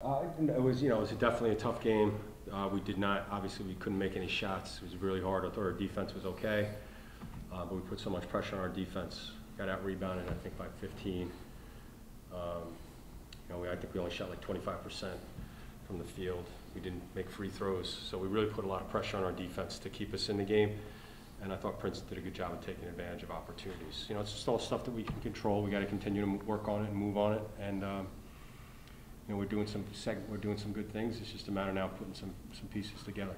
It was, it was definitely a tough game. We did not, obviously, we couldn't make any shots. It was really hard. I thought our defense was okay, but we put so much pressure on our defense. Got out rebounded, I think, by 15. I think we only shot like 25% from the field. We didn't make free throws, so we really put a lot of pressure on our defense to keep us in the game. And I thought Princeton did a good job of taking advantage of opportunities. It's just all stuff that we can control. We got to continue to work on it and move on it. And we're doing some good things. It's just a matter now of putting some pieces together.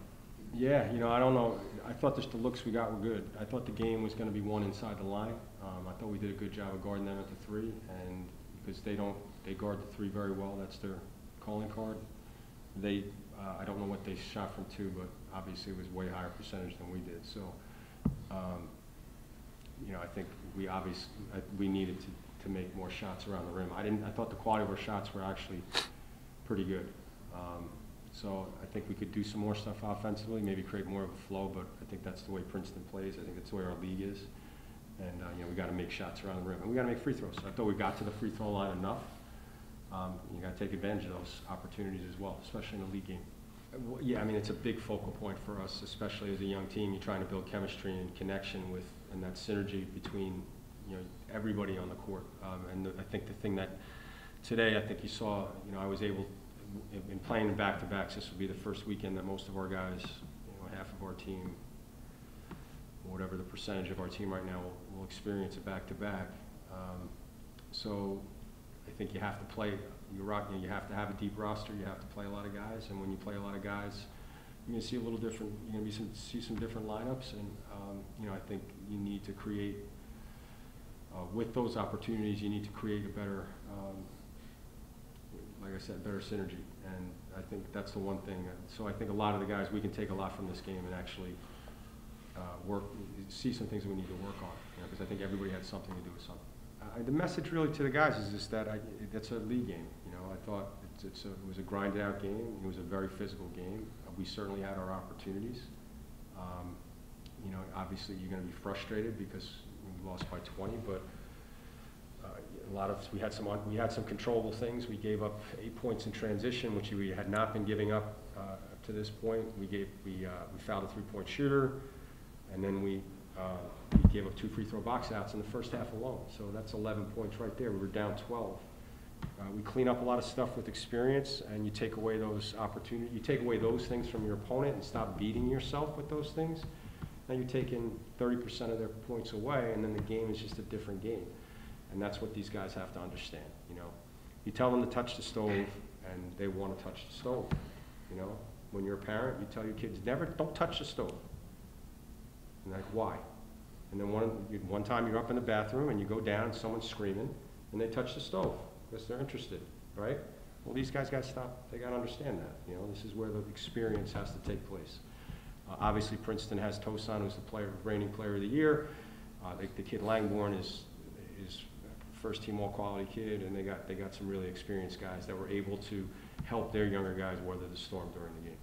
Yeah, I don't know. I thought just the looks we got were good. I thought the game was going to be won inside the line. I thought we did a good job of guarding them at the three, and because they guard the three very well. That's their calling card. I don't know what they shot from two, but obviously it was way higher percentage than we did. So, I think we needed to make more shots around the rim. I thought the quality of our shots were actually pretty good. So I think we could do some more stuff offensively, maybe create more of a flow, but I think that's the way Princeton plays. I think that's the way our league is. And, we got to make shots around the rim. And we got to make free throws. So I thought we got to the free throw line enough. You got to take advantage of those opportunities as well, especially in a league game. Yeah, it's a big focal point for us, especially as a young team. You're trying to build chemistry and connection and that synergy between, everybody on the court. I think the thing that today, I think you saw, I was able, in playing in back-to-backs, this will be the first weekend that most of our guys, half of our team, whatever the percentage of our team right now will experience a back-to-back. So I think you have to play, you have to have a deep roster, you have to play a lot of guys, and when you play a lot of guys, you're going to see a little different, you're going to see some different lineups, and I think you need to create, with those opportunities, you need to create a better, like I said, better synergy, and I think that's the one thing. So I think a lot of the guys, we can take a lot from this game and actually see some things that we need to work on, because I think everybody had something to do with something. The message really to the guys is just that it's a league game. I thought it was a grinded out game. It was a very physical game. We certainly had our opportunities. Obviously you're going to be frustrated because we lost by 20, but we had some controllable things. We gave up 8 points in transition, which we had not been giving up to this point. We fouled a three-point shooter, and then we gave up 2 free throw box outs in the first half alone. So that's 11 points right there. We were down 12. We clean up a lot of stuff with experience, and you take away those opportunities. You take away those things from your opponent and stop beating yourself with those things. Now you're taking 30% of their points away, and then the game is just a different game. And that's what these guys have to understand. You tell them to touch the stove, and they want to touch the stove. When you're a parent, you tell your kids, don't touch the stove. And like, why? And then one time you're up in the bathroom and you go down and someone's screaming and they touch the stove because they're interested, right? Well, these guys got to stop. They got to understand that. This is where the experience has to take place. Obviously, Princeton has Tosan, who's the reigning player of the year. The kid Langborn is first-team all-quality kid, and they got some really experienced guys that were able to help their younger guys weather the storm during the game.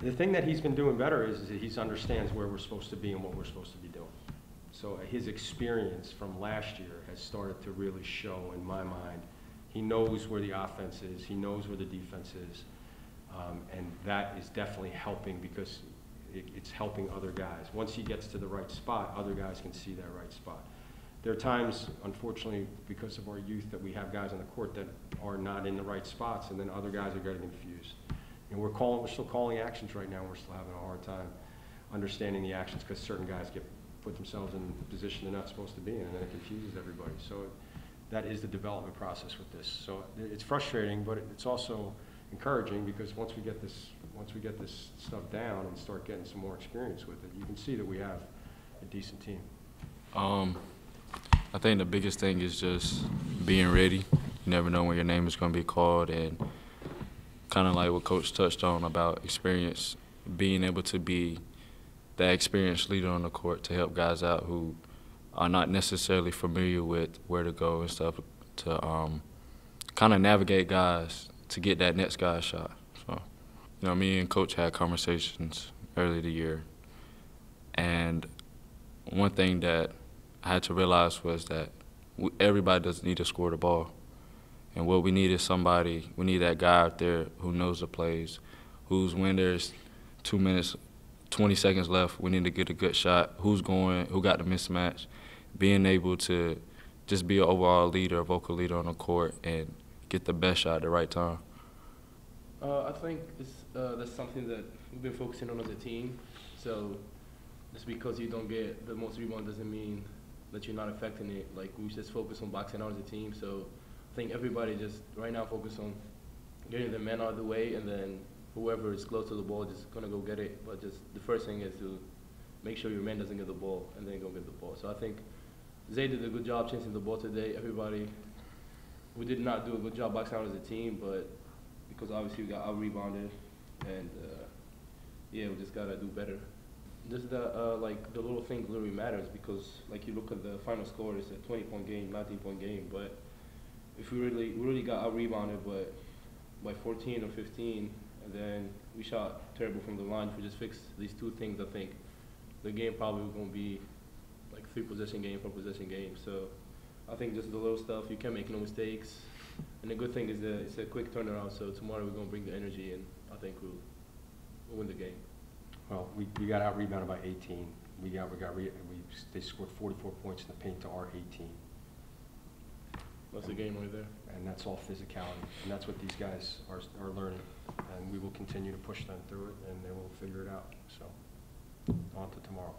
The thing that he's been doing better is that he understands where we're supposed to be and what we're supposed to be doing. So his experience from last year has started to really show in my mind. He knows where the offense is, he knows where the defense is, and that is definitely helping because it's helping other guys. Once he gets to the right spot, other guys can see that right spot. There are times, unfortunately, because of our youth, that we have guys on the court that are not in the right spots, and then other guys are getting confused. We're still calling actions right now. We're still having a hard time understanding the actions because certain guys put themselves in a position they're not supposed to be in, and then it confuses everybody. So that is the development process with this. So it's frustrating, but it's also encouraging because once we get this stuff down and start getting some more experience with it, you can see that we have a decent team. I think the biggest thing is just being ready. You never know when your name is going to be called, and kind of like what Coach touched on about experience, being able to be that experienced leader on the court to help guys out who are not necessarily familiar with where to go and stuff, to kind of navigate guys to get that next guy's shot. So, me and Coach had conversations early the year, and one thing that I had to realize was that everybody doesn't need to score the ball. And what we need is somebody, we need that guy out there who knows the plays, who's when there's 2 minutes, 20 seconds left, we need to get a good shot, who's going, who got the mismatch, being able to just be an overall leader, a vocal leader on the court, and get the best shot at the right time. I think that's something that we've been focusing on as a team. So just because you don't get the most rebound doesn't mean that you're not affecting it. Like, we just focus on boxing out as a team. So I think everybody just right now focus on getting the men out of the way, and then whoever is close to the ball just gonna go get it. But just the first thing is to make sure your man doesn't get the ball, and then go get the ball. So I think Zay did a good job chasing the ball today. Everybody, we did not do a good job boxing out as a team, but because obviously we got out-rebounded, and yeah, we just gotta do better. Just the like the little thing literally matters, because like you look at the final score, it's a 20-point game, 19-point game, but if we really got out-rebounded, but by 14 or 15, and then we shot terrible from the line. If we just fix these two things, I think the game probably was gonna be like 3-possession game, 4-possession game. So I think just the little stuff, you can't make no mistakes. And the good thing is that it's a quick turnaround, so tomorrow we're going to bring the energy, and I think we'll win the game. Well, we got out-rebounded by 18. They scored 44 points in the paint to our 18. That's the game right there. And that's all physicality, and that's what these guys are learning. And we will continue to push them through it, and they will figure it out. So on to tomorrow.